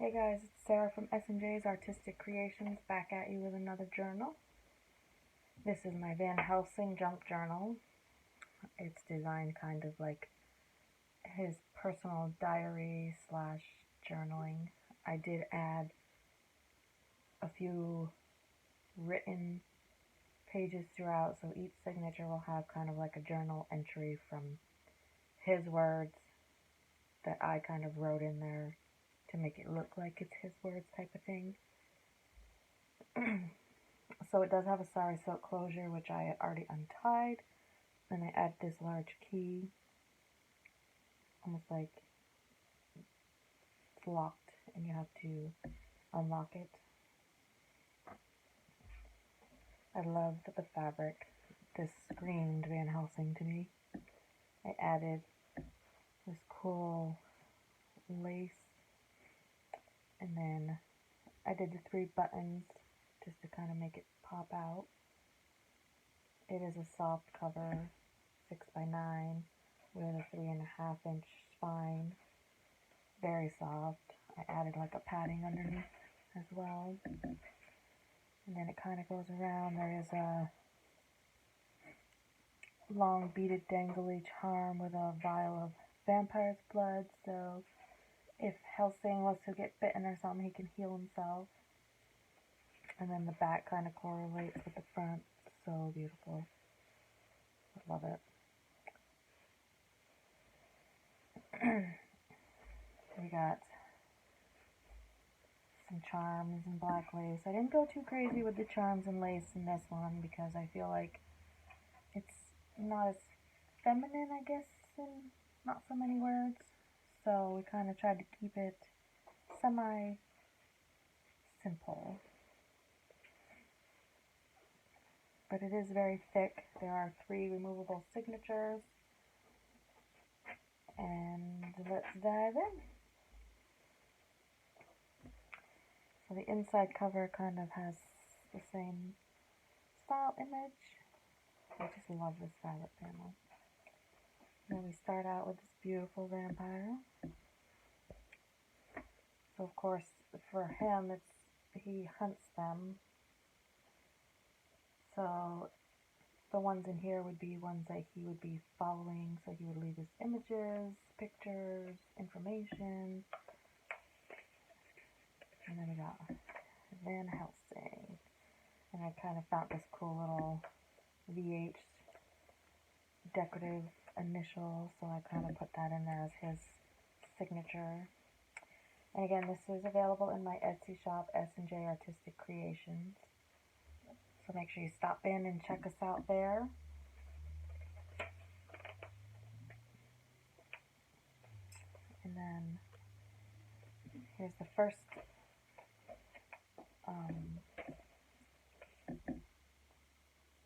Hey guys, it's Sarah from SJ's Artistic Creations back at you with another journal. This is my Van Helsing junk journal. It's designed kind of like his personal diary slash journaling. I did add a few written pages throughout, so each signature will have kind of like a journal entry from his words that I kind of wrote in there to make it look like it's his words type of thing. So it does have a sari silk closure, which I had already untied, and I add this large key, almost like it's locked and you have to unlock it. I love the fabric. This screamed Van Helsing to me. I added this cool lace, and then I did the 3 buttons just to kind of make it pop out. It is a soft cover, 6x9, with a 3.5 inch spine. Very soft. I added like a padding underneath as well. And then it kind of goes around. There is a long beaded dangly charm with a vial of vampire's blood. So if Helsing was to get bitten or something, he can heal himself. And then the back kind of correlates with the front. So beautiful. I love it. We got some charms and black lace. I didn't go too crazy with the charms and lace in this one because I feel like it's not as feminine, I guess, in not so many words. So we kind of tried to keep it semi-simple. But it is very thick. There are 3 removable signatures. And let's dive in. So the inside cover kind of has the same style image. I just love this fabric panel. And then we start out with this beautiful vampire. So of course, for him, he hunts them. So the ones in here would be ones that he would be following. So he would leave us images, pictures, information. And then we got Van Helsing. And I kind of found this cool little VH decorative initial, so I kind of put that in there as his signature. And again, this is available in my Etsy shop, SJArtisticcreations. So make sure you stop in and check us out there. And then here's the first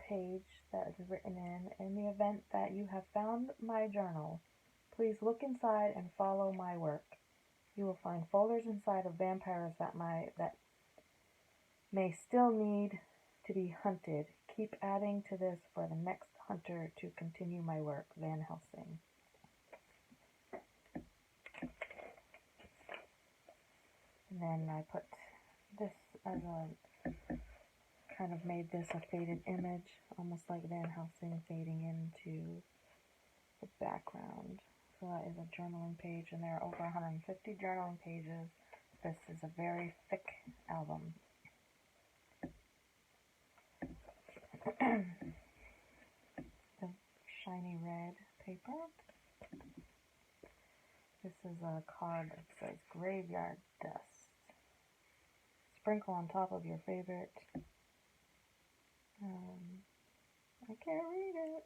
page that is written in the event that you have found my journal, please look inside and follow my work. You will find folders inside of vampires that may still need to be hunted. Keep adding to this for the next hunter to continue my work. Van Helsing. And then I put this as a kind of made this a faded image, almost like Van Helsing fading into the background. So that is a journaling page, and there are over 150 journaling pages. This is a very thick album. The shiny red paper. This is a card that says graveyard dust. Sprinkle on top of your favorite. I can't read it.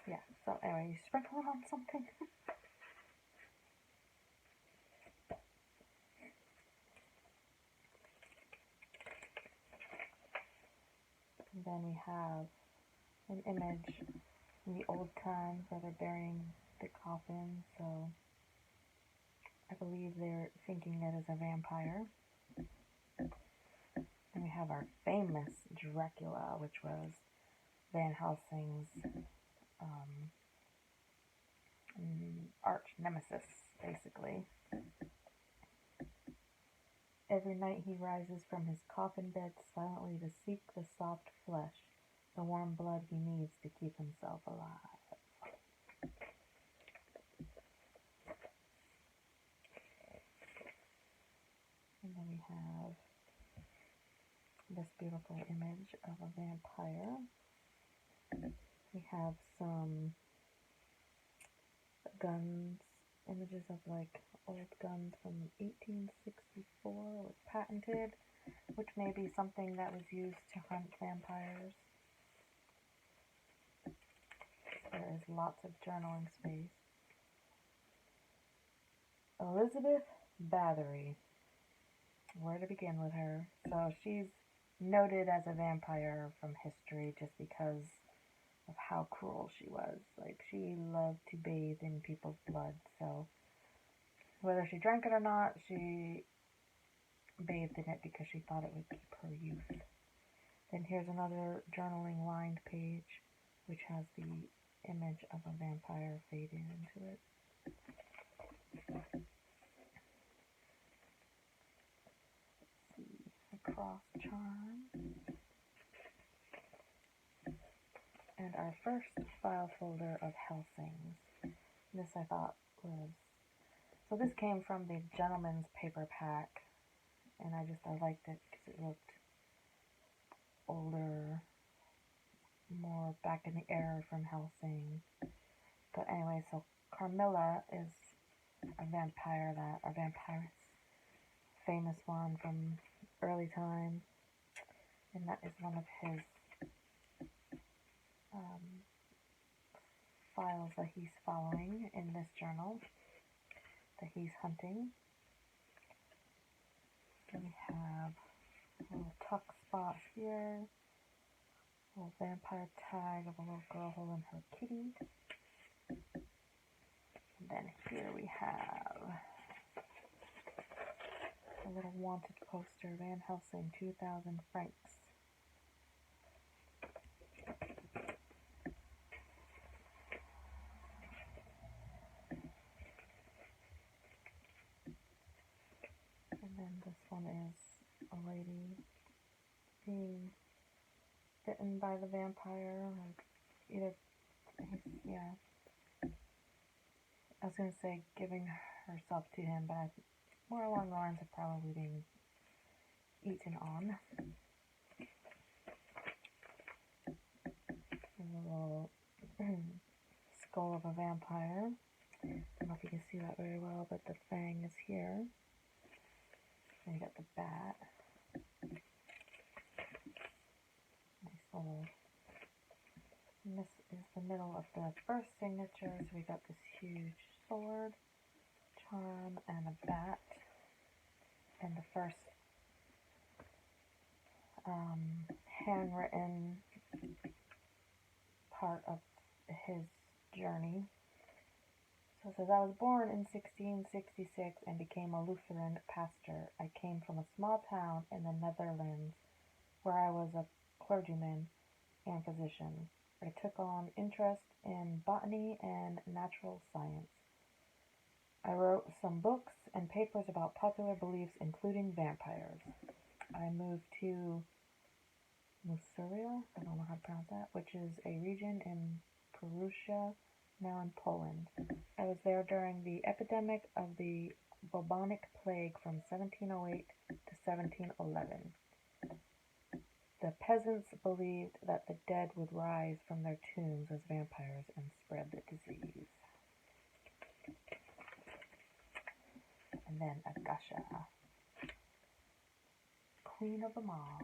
Yeah, so anyway, you sprinkle it on something. And then we have an image in the old times where they're burying the coffin, so I believe they're thinking it is a vampire. And we have our famous Dracula, which was Van Helsing's arch nemesis, basically. night he rises from his coffin bed silently to seek the soft flesh, the warm blood he needs to keep himself alive. And then we have this beautiful image of a vampire. We have some guns, images of like old guns from 1864 with patented, which may be something that was used to hunt vampires. There is lots of journaling space. Elizabeth Bathory. Where to begin with her? So she's noted as a vampire from history just because of how cruel she was. Like, she loved to bathe in people's blood, so whether she drank it or not, she bathed in it because she thought it would keep her youth. Then here's another journaling lined page, which has the image of a vampire fading into it. Let's see, a cross charm. And our first file folder of Helsing's. This I thought was, so this came from the Gentleman's Paper Pack, and I liked it because it looked older, more back in the era from Helsing. But anyway, so Carmilla is a vampire a vampiress, famous one from early times, and that is one of his files that he's following in this journal that he's hunting. Then we have a little tuck spot here, a little vampire tag of a little girl holding her kitty. And then here we have a little wanted poster, Van Helsing, 2,000 francs. And then this one is a lady being bitten by the vampire, like either, yeah, I was going to say giving herself to him, but more along the lines of probably being eaten on. And a little skull of a vampire. I don't know if you can see that very well, but the fang is here. And you got the bat. Nice little. And this is the middle of the first signature, so we got this huge sword, charm, and a bat. And the first handwritten part of his journey. So it says, I was born in 1666 and became a Lutheran pastor. I came from a small town in the Netherlands where I was a clergyman and physician. I took on interest in botany and natural science. I wrote some books and papers about popular beliefs, including vampires. I moved to Musuria, I don't know how to pronounce that, which is a region in Prussia, now in Poland. I was there during the epidemic of the bubonic plague from 1708 to 1711. The peasants believed that the dead would rise from their tombs as vampires and spread the disease. And then Agasha, queen of them all.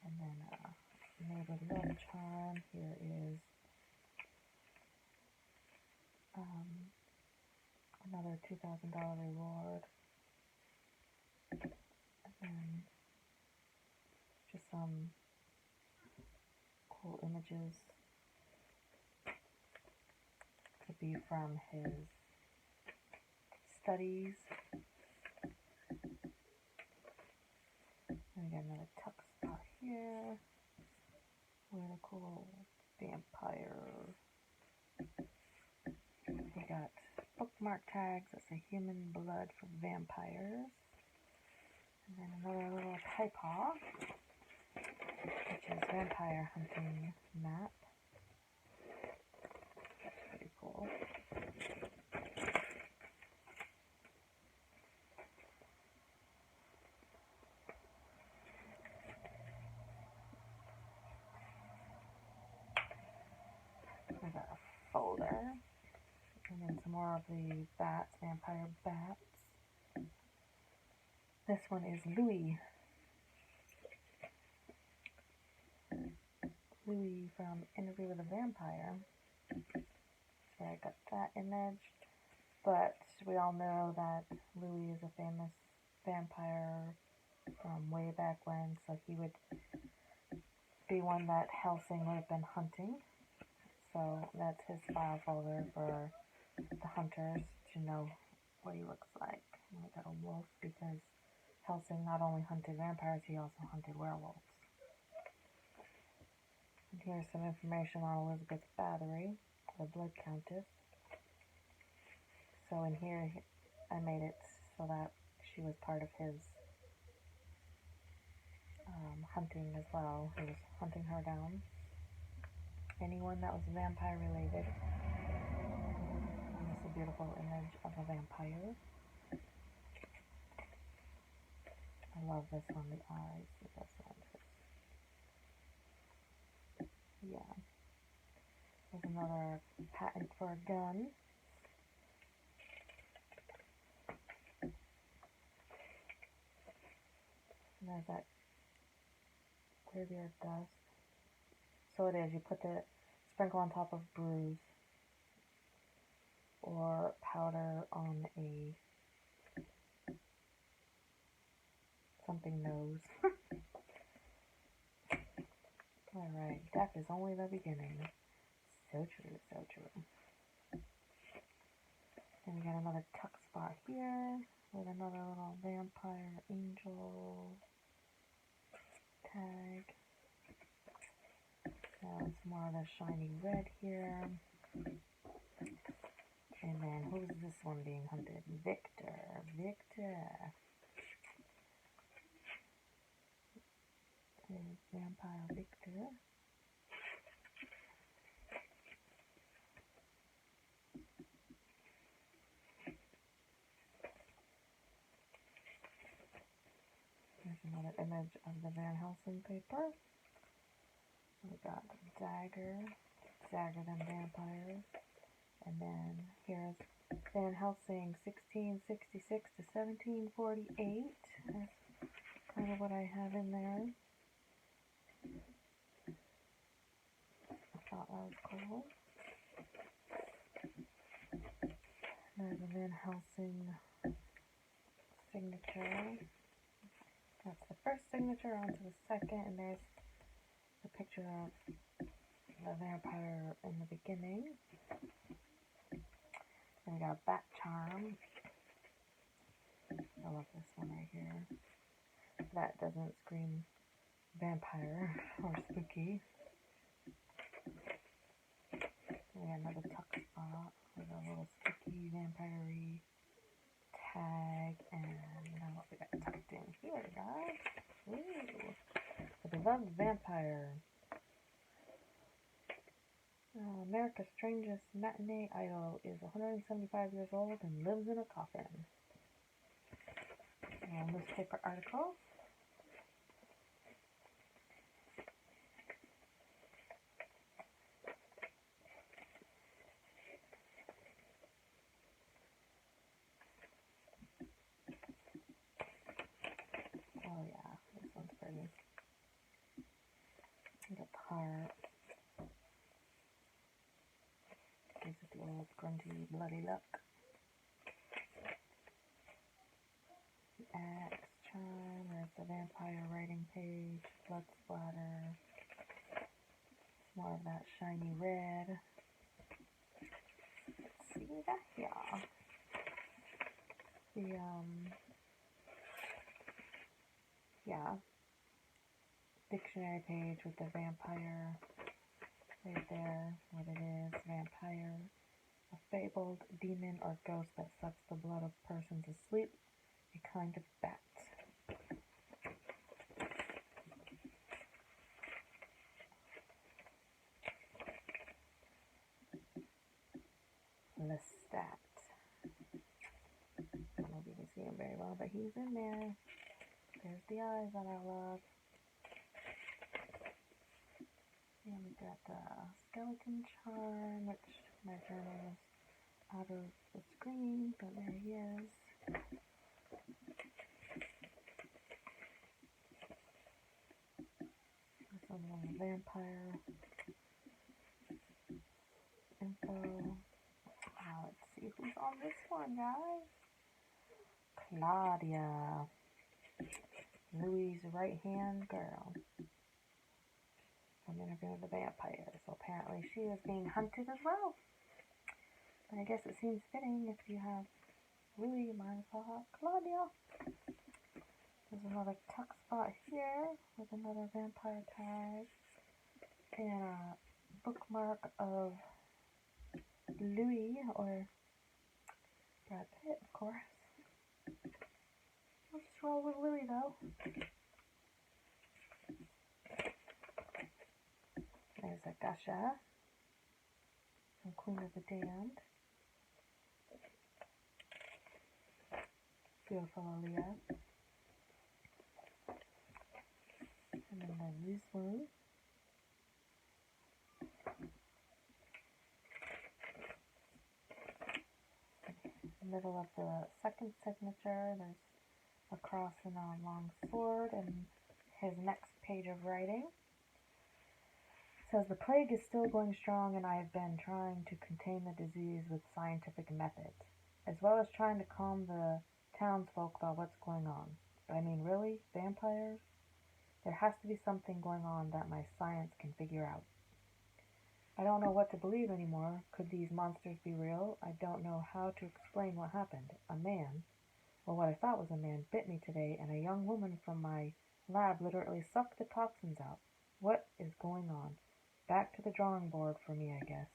And then neighbor love charm. Here is another $2,000 reward. And then just some cool images. Could be from his studies. And we got another tuck spot here. Really cool vampire. We got bookmark tags that say human blood for vampires. And then another little typewriter, which is vampire hunting map. That's pretty cool. I got a folder. And then some more of the bats, vampire bats. This one is Louis. Louis from Interview with a Vampire. So I got that image. But we all know that Louis is a famous vampire from way back when, so he would be one that Helsing would have been hunting. So that's his file folder for the hunters to know what he looks like. And we got a wolf because Helsing not only hunted vampires, he also hunted werewolves. And here's some information on Elizabeth Bathory, the blood countess. So in here, I made it so that she was part of his hunting as well. He was hunting her down. Anyone that was vampire related. And this is a beautiful image of a vampire. I love this one, the eyes. The best one. Yeah. There's another patent for a gun. And there's that graveyard dust. So it is, you put the sprinkle on top of bruise or powder on a something nose. Alright, death is only the beginning. So true, so true. Then we got another tuck spot here with another little vampire angel tag. Some more of the shiny red here. And then who's this one being hunted? Victor. There's Vampire Victor. There's another image of the Van Helsing paper. We got Dagger than vampires. And then here's Van Helsing 1666 to 1748. That's kind of what I have in there. I thought that was cool. There's a Van Helsing signature. That's the first signature, onto the second, and there's a picture of the vampire in the beginning. And we got a bat charm. I love this one right here. That doesn't scream vampire or spooky. We got another tuck spot with a little spooky vampire-y tag, and what we got tucked in here, guys. Ooh, the beloved vampire. America's strangest matinee idol is 175 years old and lives in a coffin. Newspaper article. Oh yeah, this one's pretty. We got the heart. This is the old grunty bloody luck. The axe charm. There's the vampire writing page. Blood splatter. More of that shiny red. Let's see what we got here. The dictionary page with the vampire right there. What it is, vampire, a fabled demon or ghost that sucks the blood of persons asleep, a kind of bat. Lestat. I don't know if you can see him very well, but he's in there. There's the eyes that I love. And we got the skeleton charm, which my journal is out of the screen, but there he is. This one's on the vampire info. Let's see who's on this one, guys. Claudia, Louis' right-hand girl from Interview with the Vampire. So apparently she is being hunted as well. But I guess it seems fitting if you have Louis, you might as well have Claudia. There's another tuck spot here with another vampire tag and a bookmark of Louis, or Brad Pitt, of course. I'll just roll with Louis, though. There's a Gusha from Queen of the Damned. Beautiful Aaliyah. And then there's this one. Middle of the second signature, there's a cross and a long sword, and his next page of writing says, "The plague is still going strong, and I have been trying to contain the disease with scientific methods, as well as trying to calm the townsfolk about what's going on. But I mean, really? Vampires? There has to be something going on that my science can figure out. I don't know what to believe anymore. Could these monsters be real? I don't know how to explain what happened. A man, or what I thought was a man, bit me today, and a young woman from my lab literally sucked the toxins out. What is going on? Back to the drawing board for me, I guess."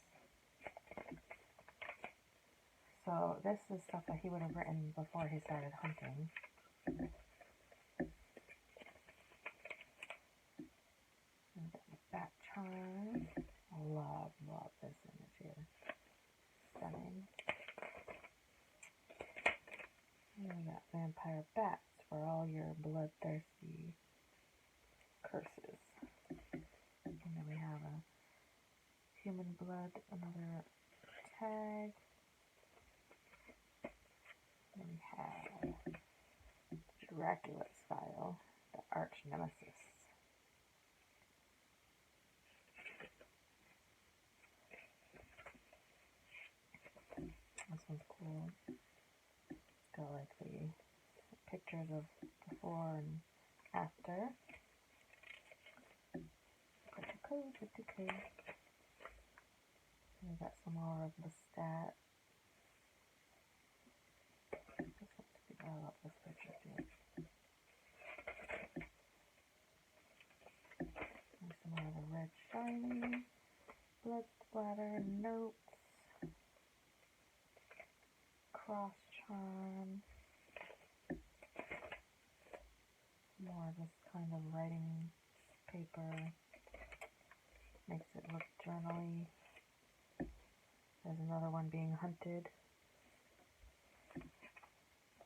So this is stuff that he would have written before he started hunting. Bat charm. Love this image here. Stunning. And we got vampire bats for all your bloodthirsty curses. And then we have a human blood, another tag. And we have Dracula's file, the arch nemesis. This one's cool. It's got like the pictures of before and after. Good. And we got some more of the stat. I love this picture too. And some more of the red shiny, blood splatter, notes, cross charm, more of this kind of writing paper, makes it look journal-y. There's another one being hunted.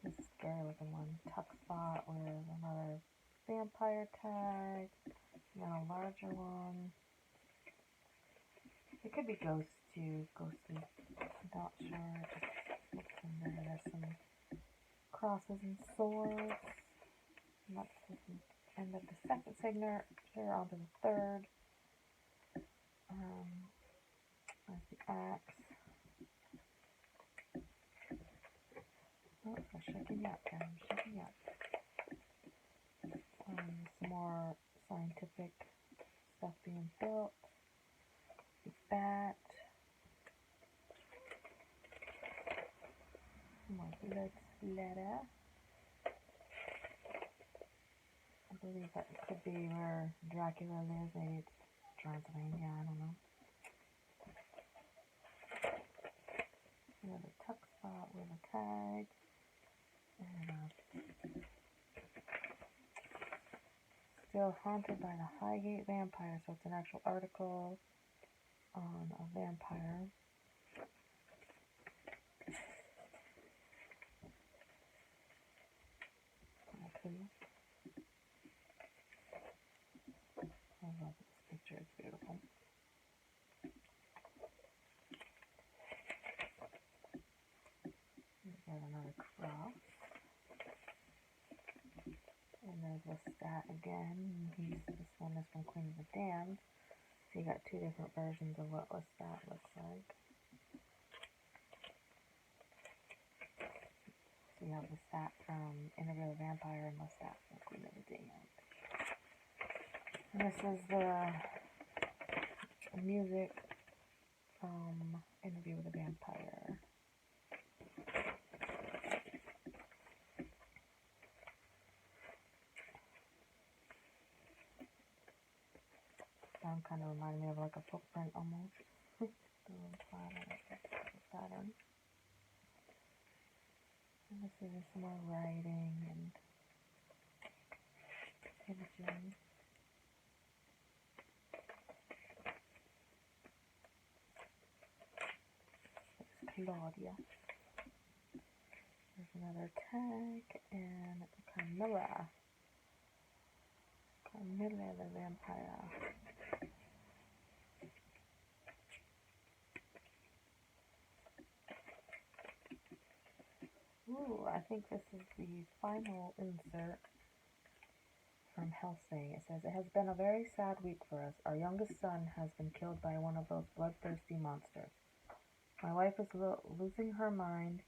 This is a scary looking one. Tuck spot with another vampire tag, and then a larger one. It could be ghosts too. Ghostly. I'm not sure. Just looks in there. There's some crosses and swords. And that's the end of the second signature. Onto the third. There's the axe. Oh, I'm shaking up, guys. I'm shaking up. Some more scientific stuff being built. The bat. More blood splatter. I believe that could be where Dracula lives. Maybe it's Transylvania, I don't know. tag. And, still haunted by the Highgate vampire, so it's an actual article on a vampire. Okay. I love this picture, it's beautiful. We've got another cross. And there's Lestat again. This one is from Queen of the Damned. So you got two different versions of what Lestat looks like. So you have Lestat from Interview with a Vampire and Lestat from Queen of the Damned. And this is the music from Interview with a Vampire. Sound kind of reminded me of like a footprint almost. The pattern. And this is just more writing and imaging. There's Claudia. There's another tag and Carmilla. Carmilla the vampire. Ooh, I think this is the final insert from Helsing. It says, "It has been a very sad week for us. Our youngest son has been killed by one of those bloodthirsty monsters. My wife is losing her mind,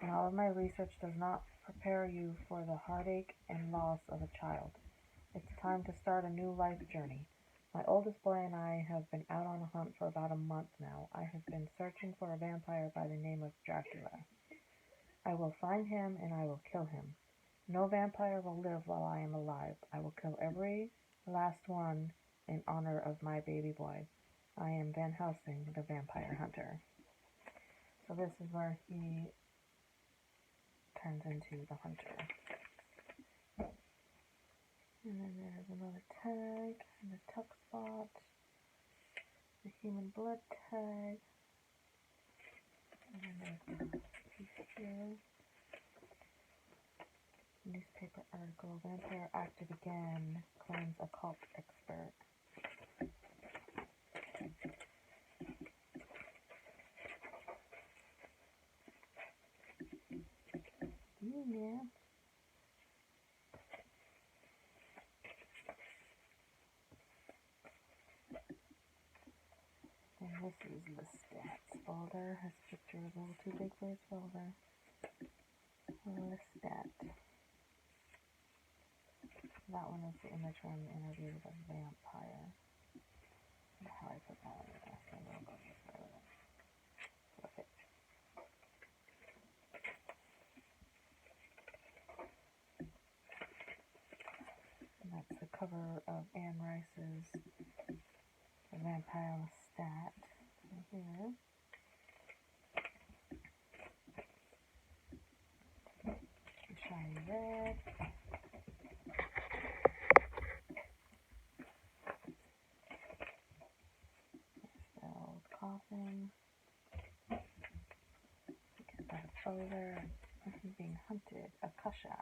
and all of my research does not prepare you for the heartache and loss of a child. It's time to start a new life journey. My oldest boy and I have been out on a hunt for about a month now. I have been searching for a vampire by the name of Dracula. I will find him and I will kill him. No vampire will live while I am alive. I will kill every last one in honor of my baby boy. I am Van Helsing, the vampire hunter." So this is where he turns into the hunter. And then there's another tag and the tuck spot, the human blood tag, and then there's a piece here. Newspaper article, vampire active again, claims occult expert. Yeah. And this is the stats folder. His picture is a little too big for his folder. Lestat. That one is the image from the Interview with a Vampire. How I put that on the last one, I'll go with it. Perfect. And that's the cover of Anne Rice's The Vampire Lestat. Right here. The shiny red. Spelled coughing. Get that folder. He's being hunted. Akasha.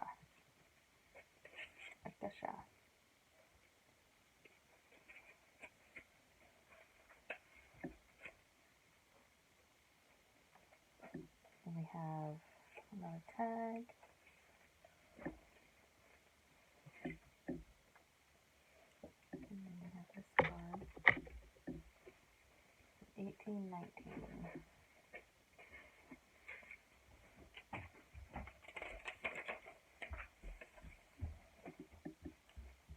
And we have another tag. And then we have this card. 1819.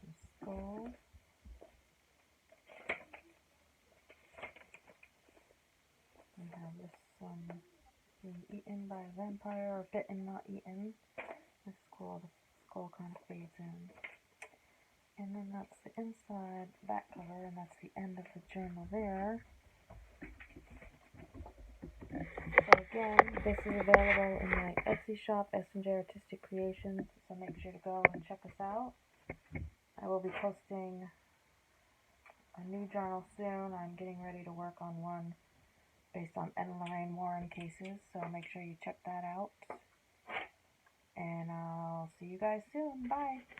Some skulls. We have this one being eaten by a vampire, or bitten, not eaten. This is cool. The skull kind of fades in. And then that's the inside back cover, and that's the end of the journal there. So again, This is available in my Etsy shop, SJArtisticcreations, so make sure to go and check us out. I will be posting a new journal soon. I'm getting ready to work on one based on N-line Warren cases, so make sure you check that out. And I'll see you guys soon. Bye!